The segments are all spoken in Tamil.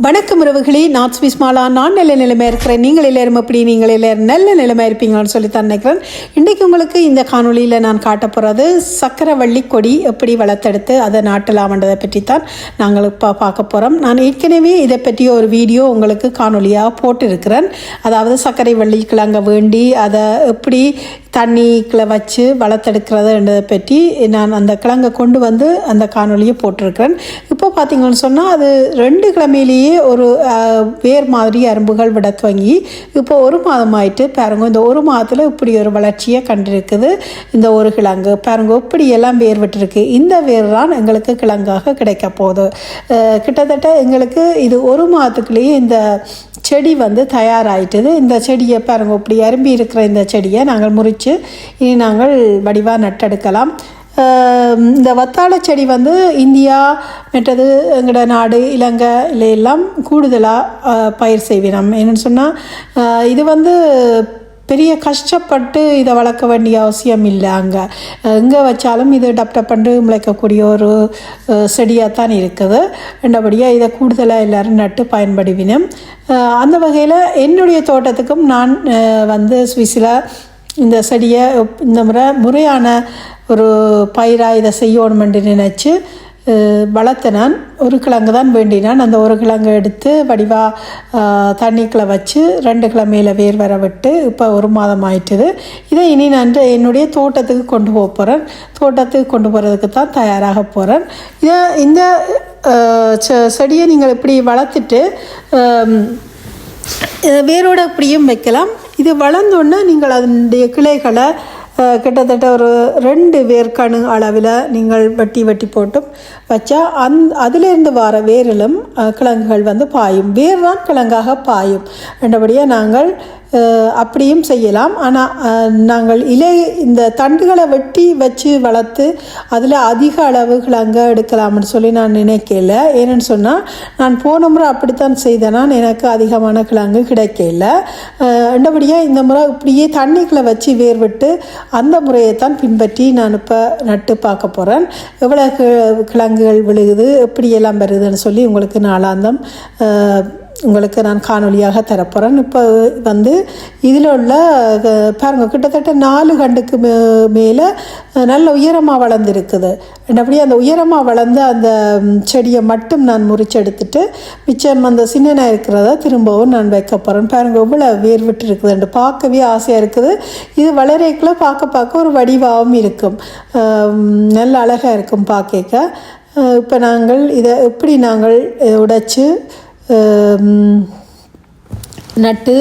வணக்கம் உறவுகளே, நான் ஸ்விஸ்மாலா. நான் நல்ல நிலைமையாக இருக்கிறேன். நீங்கள் எல்லாரும் எப்படி நீங்கள் எல்லாரும் நல்ல நிலைமையாக இருப்பீங்கன்னு சொல்லி தான் நினைக்கிறேன். இன்றைக்கு உங்களுக்கு இந்த காணொலியில் நான் காட்ட போகிறது சக்கரவள்ளி கொடி எப்படி வளர்த்தெடுத்து அதை நாட்டலாம்ன்றதை பற்றி தான் நாங்கள் இப்போ பார்க்க போகிறோம். நான் ஏற்கனவே இதை பற்றி ஒரு வீடியோ உங்களுக்கு காணொலியாக போட்டிருக்கிறேன். அதாவது சர்க்கரை வள்ளி கிழங்க வேண்டி அதை எப்படி தண்ணிக்குள்ளே வச்சு வளர்த்தெடுக்கிறதுன்றதை பற்றி நான் அந்த கிழங்கை கொண்டு வந்து அந்த காணொலியை போட்டிருக்கிறேன். இப்போ பார்த்தீங்கன்னு சொன்னால் அது 2 கிழமையிலேயே ஒரு வேர் மாதிரி அரும்புகள் விட துவங்கி இப்போ 1 மாதம் ஆயிட்டு பாருங்க. இந்த 1 மாதத்தில் இப்படி ஒரு வளர்ச்சியை கண்டிருக்குது. இந்த ஒரு கிழங்கு பாருங்க இப்படி எல்லாம் வேர் விட்டுருக்கு. இந்த வேர் தான் எங்களுக்கு கிழங்காக கிடைக்க போகுது. கிட்டத்தட்ட எங்களுக்கு இது 1 மாதத்துக்குள்ளேயே இந்த செடி வந்து தயாராகிட்டது. இந்த செடியை பாருங்க இப்படி அரும்பி இருக்கிற இந்த செடியை நாங்கள் முறித்து இனி நாங்கள் வடிவாக நட்டெடுக்கலாம். இந்த வத்தாழை செடி வந்து இந்தியா மற்றது எங்களோட நாடு இலங்கை எல்லாம் கூடுதலாக பயிர் செய்வினோம். என்னென்னு சொன்னால் இது வந்து பெரிய கஷ்டப்பட்டு இதை வளர்க்க வேண்டிய அவசியம் இல்லை. எங்கே வச்சாலும் இது டப்டப்பண்டு முளைக்கக்கூடிய ஒரு செடியாக தான் இருக்குது. ரெண்டபடியாக இதை கூடுதலாக எல்லோரும் நட்டு பயன்படுவினோம். அந்த வகையில் என்னுடைய தோட்டத்துக்கும் நான் வந்து சுவிஸில் இந்த செடியை இந்த முறையான ஒரு பயிராக இதை செய்யணுமென்று நினச்சி வளர்த்த நான் ஒரு கிழங்கு தான் வேண்டினான். அந்த ஒரு கிழங்கு எடுத்து வடிவாக தண்ணிக்குள்ளே வச்சு 2 கிழமையில் வேர் வர விட்டு இப்போ 1 மாதம் ஆயிட்டுது. இதை இனி நான் என்னுடைய தோட்டத்துக்கு கொண்டு போக போகிறேன். தோட்டத்துக்கு கொண்டு போகிறதுக்கு தான் தயாராக போகிறேன். இந்த செடியை நீங்கள் இப்படி வளர்த்துட்டு வேரோட அப்படியும் வைக்கலாம். இது வளர்ந்தோன்னே நீங்கள் அதனுடைய கிளைகளை கிட்டத்தட்ட ஒரு 2 வேர்க்கணு அளவில் நீங்கள் வெட்டி போட்டும் வச்சா அதிலேருந்து வர வேரிலும் கிழங்குகள் வந்து பாயும். வேர் தான் கிழங்காக பாயும். ரெண்டபடியாக நாங்கள் அப்படியும் செய்யலாம். ஆனால் நாங்கள் இந்த தண்டுகளை வெட்டி வச்சு வளர்த்து அதில் அதிக அளவு கிழங்க எடுக்கலாம்னு சொல்லி நான் நினைக்கல. ஏன்னு சொன்னால் நான் போன முறை அப்படித்தான் செய்தேன்னா எனக்கு அதிகமான கிழங்கு கிடைக்கல. ரெண்டபடியாக இந்த முறை இப்படியே தண்ணிக்குள்ளே வச்சு வேர் விட்டு அந்த முறையைத்தான் பின்பற்றி நான் இப்போ நட்டு பார்க்க போகிறேன். எவ்வளோ கிழங்குகள் விழுகுது எப்படியெல்லாம் வருதுன்னு சொல்லி உங்களுக்கு நாளாந்தம் உங்களுக்கு நான் காணொலியாக தரப்போகிறேன். இப்போ வந்து இதில் உள்ள பாருங்கள் கிட்டத்தட்ட 4 கண்டுக்கு மேலே நல்ல உயரமாக வளர்ந்துருக்குது. அப்படியே அந்த உயரமாக வளர்ந்து அந்த செடியை மட்டும் நான் முறிச்செடுத்துட்டு மிச்சம் அந்த சின்னனாக இருக்கிறத திரும்பவும் நான் வைக்க போகிறேன். பாருங்கள் இவ்வளோ வேர் விட்டு இருக்குதுன்னு பார்க்கவே ஆசையாக இருக்குது. இது வளரைக்குள்ளே பார்க்க ஒரு வடிவாகவும் இருக்கும். நல்ல அழகாக இருக்கும் பார்க்க. இப்போ நாங்கள் இதை எப்படி நாங்கள் உடைச்சி நட்டு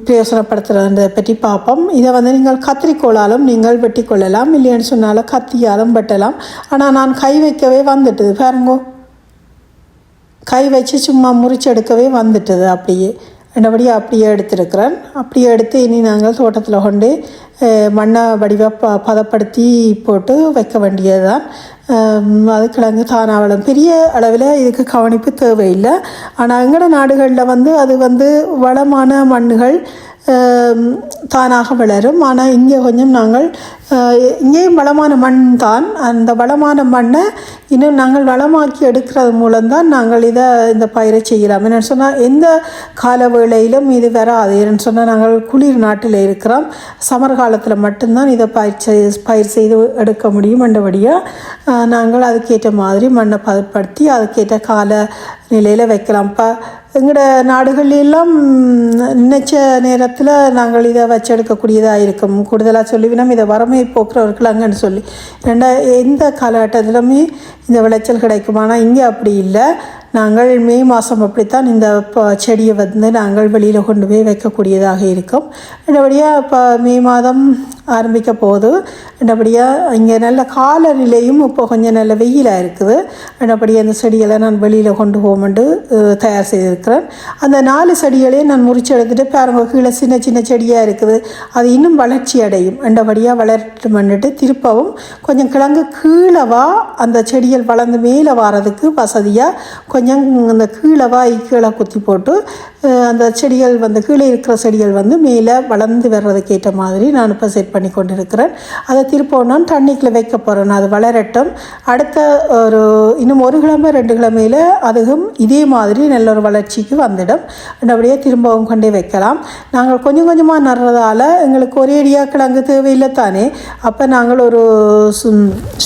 பிரயோசனப்படுத்துகிறத பற்றி பார்ப்போம். இதை வந்து நீங்கள் கத்திரிக்கோளாலும் நீங்கள் வெட்டி கொள்ளலாம், இல்லைன்னு சொன்னாலும் கத்தியாலும் வெட்டலாம். ஆனால் நான் கை வைக்கவே வந்துட்டுது பாருங்கோ. கை வச்சு சும்மா முறிச்செடுக்கவே வந்துட்டுது. அப்படியே எடுத்துருக்கிறேன். அப்படியே எடுத்து இனி நாங்கள் தோட்டத்தில் கொண்டு மண்ணை வடிவாக பதப்படுத்தி போட்டு வைக்க வேண்டியது தான். அது கிழங்கு தானாக பெரிய அளவில் இதுக்கு கவனிப்பு தேவையில்லை. ஆனால் எங்களோட நாடுகளில் வந்து அது வந்து வளமான மண்ணுகள் தானாக வளரும். ஆனால் இங்கே கொஞ்சம் நாங்கள் இங்கேயும் வளமான மண் தான். அந்த வளமான மண்ணை இன்னும் நாங்கள் வளமாக்கி எடுக்கிறது மூலம்தான் நாங்கள் இந்த பயிரை செய்யலாம். என்னென்னு சொன்னால் எந்த கால வேளையிலும் இது வராது. என்னென்னு சொன்னால் நாங்கள் குளிர் நாட்டில் இருக்கிறோம். சமர் காலத்தில் மட்டும்தான் இதை பயிர் செய்து எடுக்க முடியும். என்றபடியாக நாங்கள் அதுக்கேற்ற மாதிரி மண்ணை பதப்படுத்தி அதுக்கேற்ற கால நிலையில் வைக்கலாம். இப்போ எங்களோட நாடுகளெல்லாம் நினைச்ச நேரத்தில் நாங்கள் இதை வச்செடுக்கக்கூடியதாக இருக்கும். கூடுதலாக சொல்லிவினோம் இதை வறுமை போக்குறவர்களாங்கன்னு சொல்லி எந்த காலகட்டத்திலுமே இந்த விளைச்சல் கிடைக்கும். ஆனால் இங்கே அப்படி இல்லை. நாங்கள் மே மாதம் அப்படித்தான் இந்த செடியை வந்து நாங்கள் வெளியில் கொண்டு போய் வைக்கக்கூடியதாக இருக்கும். என்னபடியாக இப்போ மே மாதம் ஆரம்பிக்க போகுது. என்னபடியாக இங்கே நல்ல காலநிலையும் இப்போ கொஞ்சம் நல்ல வெயிலாக இருக்குது. என்னபடியாக அந்த செடிகளை நான் வெளியில் கொண்டு போகும்போது தயார் செய்திருக்கிறேன். அந்த 4 செடிகளையும் நான் முறிச்சு எடுத்துகிட்டு பாருங்க கீழே சின்ன செடியாக இருக்குது. அது இன்னும் வளர்ச்சி அடையும். ரெண்டபடியாக வளர்த்து பண்ணிட்டு திருப்பவும் கொஞ்சம் கிழங்கு கீழவா அந்த செடிகள் வளர்ந்து மேலே வாரதுக்கு வசதியாக கொஞ்சம் அந்த கீழே குத்தி போட்டு அந்த செடிகள் வந்து கீழே இருக்கிற செடிகள் வந்து மேலே வளர்ந்து வர்றதுக்கு ஏற்ற மாதிரி நான் இப்போ செட் பண்ணி கொண்டு இருக்கிறேன். அதை திருப்பவும் நான் தண்ணிக்குள்ளே வைக்க போகிறேன். அது வளரட்டும். அடுத்த ஒரு இன்னும் 1 கிழமை 2 கிழமையில் அதுவும் இதே மாதிரி நல்ல ஒரு வளர்ச்சிக்கு வந்துடும். அப்படியே திரும்பவும் கொண்டே வைக்கலாம். நாங்கள் கொஞ்சம் கொஞ்சமாக நடுறதால எங்களுக்கு ஒரேடியாக கிழங்கு தேவையில்லை தானே. அப்போ நாங்கள் ஒரு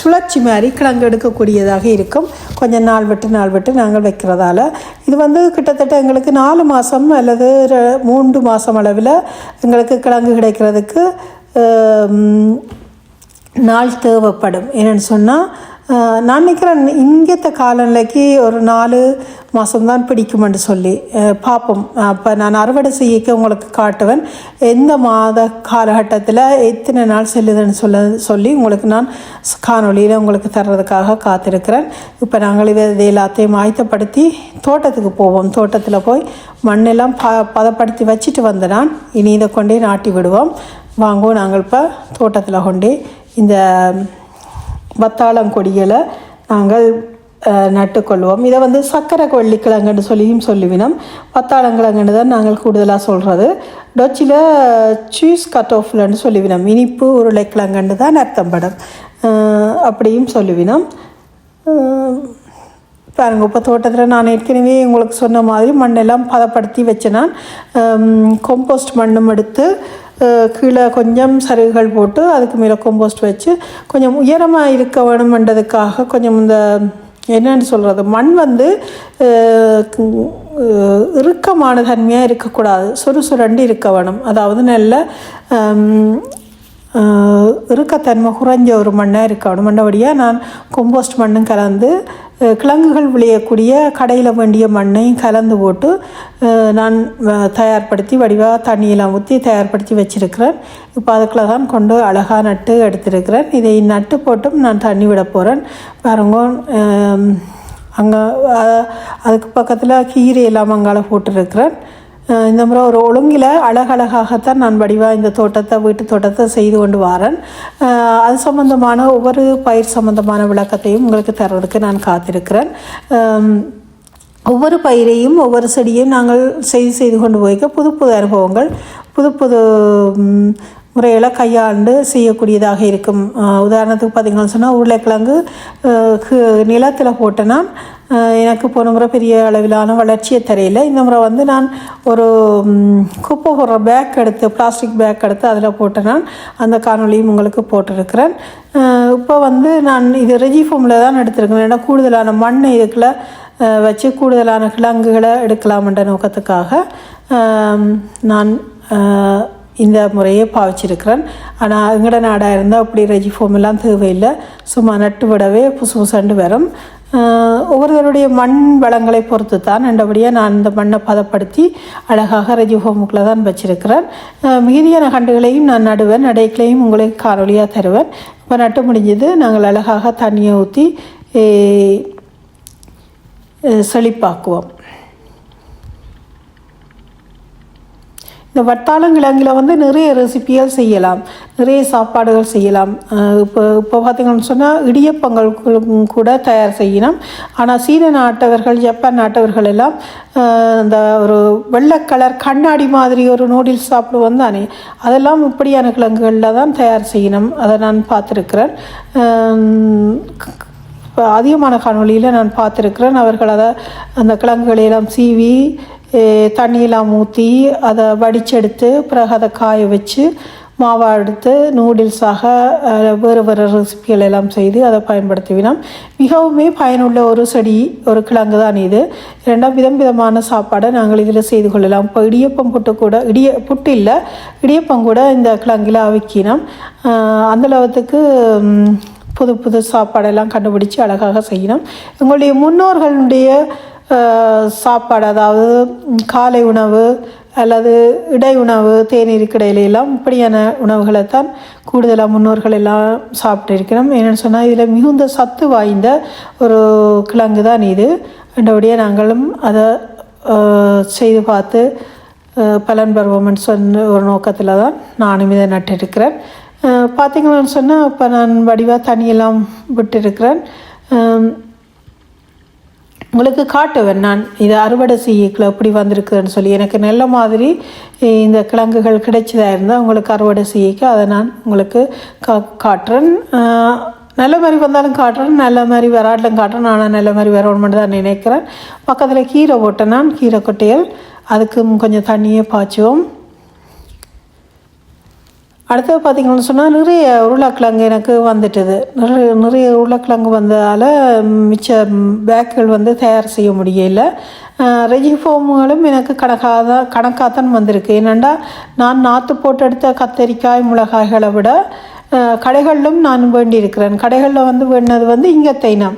சுழற்சி மாதிரி கிழங்கு எடுக்கக்கூடியதாக இருக்கும். கொஞ்சம் நாள் விட்டு நாங்கள் வைக்கிறதால இது வந்து கிட்டத்தட்ட எங்களுக்கு 4 மாதம் அல்லது 3 மாதம் அளவில் எங்களுக்கு கிழங்கு கிடைக்கிறதுக்கு நாள் தேவைப்படும். என்னென்னு சொன்னால் நான் நினைக்கிறேன் இங்கத்த காலநிலைக்கு ஒரு 4 மாதம்தான் பிடிக்குமென்று சொல்லி பார்ப்போம். அப்போ நான் அறுவடை செய்யக்க உங்களுக்கு காட்டுவேன் எந்த மாத காலகட்டத்தில் எத்தனை நாள் செல்லுதுன்னு சொல்லி உங்களுக்கு நான் காணொலியில் உங்களுக்கு தர்றதுக்காக காத்திருக்கிறேன். இப்போ நாங்கள் இதை எல்லாத்தையும் ஆயத்தப்படுத்தி தோட்டத்துக்கு போவோம். தோட்டத்தில் போய் மண்ணெல்லாம் பதப்படுத்தி வச்சுட்டு வந்து நான் இனி இதை கொண்டே நாட்டி விடுவோம். வாங்குவோம். நாங்கள் இப்போ தோட்டத்தில் கொண்டே இந்த வத்தாளங்கொடிகளை நாங்கள் நட்டுக்கொள்வோம். இதை வந்து சக்கரை கொல்லிக்கிழங்குன்னு சொல்லிவினோம். வத்தாளங்கிழங்குன்னு தான் நாங்கள் கூடுதலாக சொல்கிறது. டொச்சில் சீஸ் கட் ஆஃப்லன்னு சொல்லிவினோம். இனிப்பு உருளைக்கிழங்குன்னு தான் அர்த்தம் படம். அப்படியும் சொல்லிவினோம். பாருங்க, இப்போ தோட்டத்தில் நான் ஏற்கனவே உங்களுக்கு சொன்ன மாதிரி மண்ணெல்லாம் பதப்படுத்தி வச்சேன். நான் கம்போஸ்ட் மண்ணும் எடுத்து கீழே கொஞ்சம் சருகுகள் போட்டு அதுக்கு மேலே கம்போஸ்ட் வச்சு கொஞ்சம் உயரமாக இருக்க வேணுமென்றதுக்காக கொஞ்சம் இந்த என்னென்னு சொல்கிறது, மண் வந்து இறுக்கமான தன்மையாக இருக்கக்கூடாது, சுறுசுரண்டு இருக்க வேணும். அதாவது நல்ல இறுக்கத்தன்மை குறைஞ்ச ஒரு மண்ணாக இருக்கணும். மண்டபடியாக நான் கம்போஸ்ட் மண்ணும் கலந்து கிழங்குகள் விளையக்கூடிய கடையில் வேண்டிய மண்ணையும் கலந்து போட்டு நான் தயார்படுத்தி வடிவாக தண்ணியெல்லாம் ஊற்றி தயார்படுத்தி வச்சுருக்கிறேன். இப்போ அதுக்குள்ள தான் கொண்டு அழகாக நட்டு எடுத்துருக்கிறேன். இதை நட்டு போட்டும் நான் தண்ணி விட போகிறேன். பாருங்க, அங்கே அதுக்கு பக்கத்தில் கீரை எல்லாம் அங்கால போட்டுருக்கிறேன். இந்த முறை ஒரு ஒழுங்கில் அழகழகாகத்தான் நான் வடிவாக இந்த வீட்டு தோட்டத்தை செய்து கொண்டு வரேன். அது சம்பந்தமான ஒவ்வொரு பயிர் சம்பந்தமான விளக்கத்தையும் உங்களுக்கு தர்றதுக்கு நான் காத்திருக்கிறேன். ஒவ்வொரு பயிரையும் ஒவ்வொரு செடியையும் நாங்கள் செய்து கொண்டு போய்க்க புது அனுபவங்கள் புது முறையில் கையாண்டு செய்யக்கூடியதாக இருக்கும். உதாரணத்துக்கு பார்த்திங்கன்னு சொன்னால் உருளைக்கிழங்கு நிலத்தில் போட்டேன்னா எனக்கு போன முறை பெரிய அளவிலான வளர்ச்சியை தெரியல. இந்த முறை வந்து நான் ஒரு குப்பை போடுற பிளாஸ்டிக் பேக் எடுத்து அதில் போட்டேன். நான் அந்த காணொலியும் உங்களுக்கு போட்டிருக்கிறேன். இப்போ வந்து நான் இது ரெஜிஃபோமில் தான் எடுத்திருக்கிறேன். ஏன்னா கூடுதலான மண் இதுக்குள்ள வச்சு கூடுதலான கிழங்குகளை எடுக்கலாம்ன்ற நோக்கத்துக்காக நான் இந்த முறையை பாவிச்சிருக்கிறேன். ஆனால் எங்கட நாடாக இருந்தால் அப்படி ரெஜிஃபோம் எல்லாம் தேவையில்லை. சும்மா நட்டு விடவே புதுசண்டு வரும். ஒவ்வொருவருடைய மண் வளங்களை பொறுத்து தான் ரெண்டபடியாக நான் இந்த மண்ணை பதப்படுத்தி அழகாக ரெஜிஃபோமுக்குள்ளே தான் வச்சிருக்கிறேன். மீதியான கண்டுகளையும் நான் நடுவேன். நடைகளையும் உங்களுக்கு காணொலியாக தருவேன். இப்போ நட்டு முடிஞ்சது நாங்கள் அழகாக தண்ணியை ஊற்றி செழிப்பாக்குவோம். இந்த வட்டாளங்கிழங்கில் வந்து நிறைய ரெசிபிகள் செய்யலாம், நிறைய சாப்பாடுகள் செய்யலாம். இப்போ பார்த்திங்கன்னு சொன்னால் இடியப்பங்கள் கூட தயார் செய்யணும். ஆனால் சீன நாட்டவர்கள் ஜப்பான் நாட்டவர்கள் எல்லாம் இந்த ஒரு வெள்ளை கலர் கண்ணாடி மாதிரி ஒரு நூடுல்ஸ் சாப்பிடுவோம் தானே, அதெல்லாம் இப்படியான கிழங்குகளில் தான் தயார் செய்யணும். அதை நான் பார்த்துருக்கிறேன். இப்போ அதிகமான காணொலியில் நான் பார்த்துருக்கிறேன். அவர்கள் அந்த கிழங்குகளையெல்லாம் சீவி தண்ணியெல்லாம் ஊற்றி அதை வடிச்செடுத்து பிறகு அதை காய வச்சு மாவா எடுத்து நூடுல்ஸாக வேறு ரெசிபிகள் எல்லாம் செய்து அதை பயன்படுத்துவினோம். மிகவுமே பயனுள்ள ஒரு கிழங்கு தான் இது. இரண்டாம் விதமான சாப்பாடை நாங்கள் இதில் செய்து கொள்ளலாம். இப்போ இடியப்பம் புட்டு இல்லை, இடியப்பம் கூட இந்த கிழங்கில் அவிக்கினோம். அந்தளவுக்கு புது சாப்பாடெல்லாம் கண்டுபிடிச்சி அழகாக செய்யணும். எங்களுடைய முன்னோர்களுடைய சாப்பாடு, அதாவது காலை உணவு அல்லது இடை உணவு, தேநீருக்கு இடையிலெல்லாம் இப்படியான உணவுகளை தான் கூடுதலாக முன்னோர்கள் எல்லாம் சாப்பிட்டு இருக்கிறோம். என்னென்னு சொன்னால் இதில் மிகுந்த சத்து வாய்ந்த ஒரு கிழங்கு தான் இது. ரெண்டபடியாக நாங்களும் அதை செய்து பார்த்து பலன் பெறுவோம்னு சொன்ன ஒரு நோக்கத்தில் தான் நானும் இதை நட்டிருக்கிறேன். பார்த்திங்கன்னு சொன்னால் இப்போ நான் வடிவாக தண்ணியெல்லாம் விட்டுருக்கிறேன். உங்களுக்கு காட்டுவேன் நான் இது அறுவடை செய்யக்கில் எப்படி வந்திருக்குன்னு சொல்லி. எனக்கு நல்ல மாதிரி இந்த கிழங்குகள் கிடைச்சதாக இருந்தால் உங்களுக்கு அறுவடை செய்யக்க அதை நான் உங்களுக்கு காட்டுறேன். நல்ல மாதிரி வந்தாலும் காட்டுறேன், நல்ல மாதிரி வராட்டிலும் காட்டுறேன். ஆனால் நல்ல மாதிரி வரணும்னு தான் நினைக்கிறேன். பக்கத்தில் கீரை போட்டேன் நான், கீரை கொட்டைகள். அதுக்கு கொஞ்சம் தண்ணியே பாய்ச்சுவோம். அடுத்தது பார்த்திங்கன்னு சொன்னால் நிறைய உருளைக்கிழங்கு எனக்கு வந்துட்டுது. நிறைய உருளைக்கிழங்கு வந்ததால் மிச்ச பேக்குகள் தயார் செய்ய முடியல. ரெஜிஃபோமுகளும் எனக்கு கணக்காகத்தான் வந்திருக்கு. என்னென்னா நான் நாற்று போட்டு எடுத்த கத்தரிக்காய் மிளகாய்களை விட கடைகளிலும் நான் வேண்டியிருக்கிறேன். கடைகளில் வேண்டினது இங்கத்தை இனம்.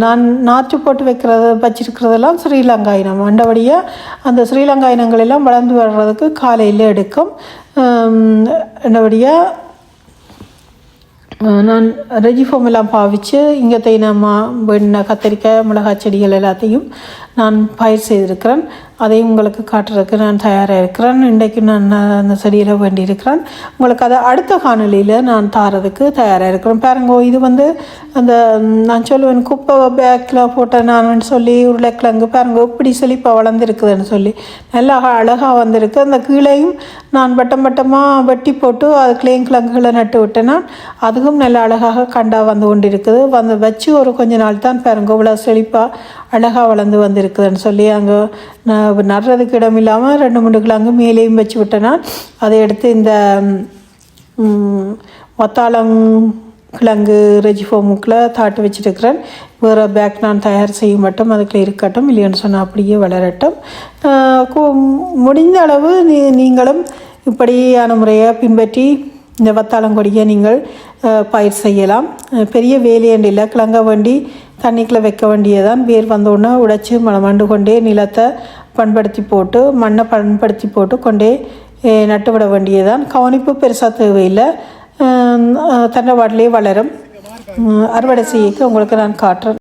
நான் நாற்று போட்டு வச்சிருக்கிறதெல்லாம் ஸ்ரீலங்கா இனம். அண்டபடியாக அந்த ஸ்ரீலங்கா இனங்கள் எல்லாம் வளர்ந்து வர்றதுக்கு காலையில் எடுக்கும். என்னபடியாக நான் ரெஜிஃபோம் எல்லாம் பாவித்து இங்கத்தை நம்ம வெண்ண கத்தரிக்காய் மிளகாய் செடிகள் எல்லாத்தையும் நான் பயிர் செய்திருக்கிறேன். அதையும் உங்களுக்கு காட்டுறதுக்கு நான் தயாராக இருக்கிறேன். இன்றைக்கு நான் அந்த செடியில் வேண்டியிருக்கிறேன். உங்களுக்கு அதை அடுத்த காணொலியில் நான் தாரதுக்கு தயாராக இருக்கிறேன். பாருங்க, இது அந்த நான் சொல்லுவேன் குப்பை பேக்கில் போட்டேன் நான் சொல்லி உருளைக்கிழங்கு பாருங்க இப்படி செழிப்பாக வளர்ந்துருக்குதுன்னு சொல்லி நல்லா அழகாக வந்திருக்கு. அந்த கீழையும் நான் வட்டமாக வெட்டி போட்டு அதுக்குள்ளேயும் கிழங்குகளை நட்டு விட்டேன்னா அதுவும் நல்ல அழகாக கண்டா வந்து கொண்டிருக்குது. வச்சு ஒரு கொஞ்ச நாள் தான் பாருங்க இவ்வளோ செழிப்பாக அழகாக வந்திருக்குதுன்னு சொல்லி அங்கே நடுறதுக்கு இடம் இல்லாமல் 2-3 கிழங்கு மேலேயும் வச்சு விட்டேன்னா அதை எடுத்து இந்த வத்தாளம் கிழங்கு ரெஜிஃபோமுக்கில் தாட்டு வச்சுருக்கிறேன். வேறு பேக் நான் தயார் செய்ய மட்டும் அதுக்குள்ளே இருக்கட்டும், இல்லைன்னு சொன்னால் அப்படியே வளரட்டும். முடிந்த அளவு நீங்களும் இப்படியான முறையை பின்பற்றி இந்த வத்தாளங்கொடியை நீங்கள் பயிர் செய்யலாம். பெரிய வேலையண்டு இல்லை, கிழங்க வேண்டி தண்ணிக்குள்ளே வைக்க வேண்டியதான். வேர் வந்தோடனே உடைச்சி மண்டு கொண்டே நிலத்தை பண்படுத்தி போட்டு மண்ணை பண்படுத்தி போட்டு கொண்டே நட்டு விட வேண்டியதான். கவனிப்பு பெருசாக தேவையில்லை, தண்டை வாட்டிலே வளரும். அறுவடை செய்யக்கு உங்களுக்கு நான் காட்டுறேன்.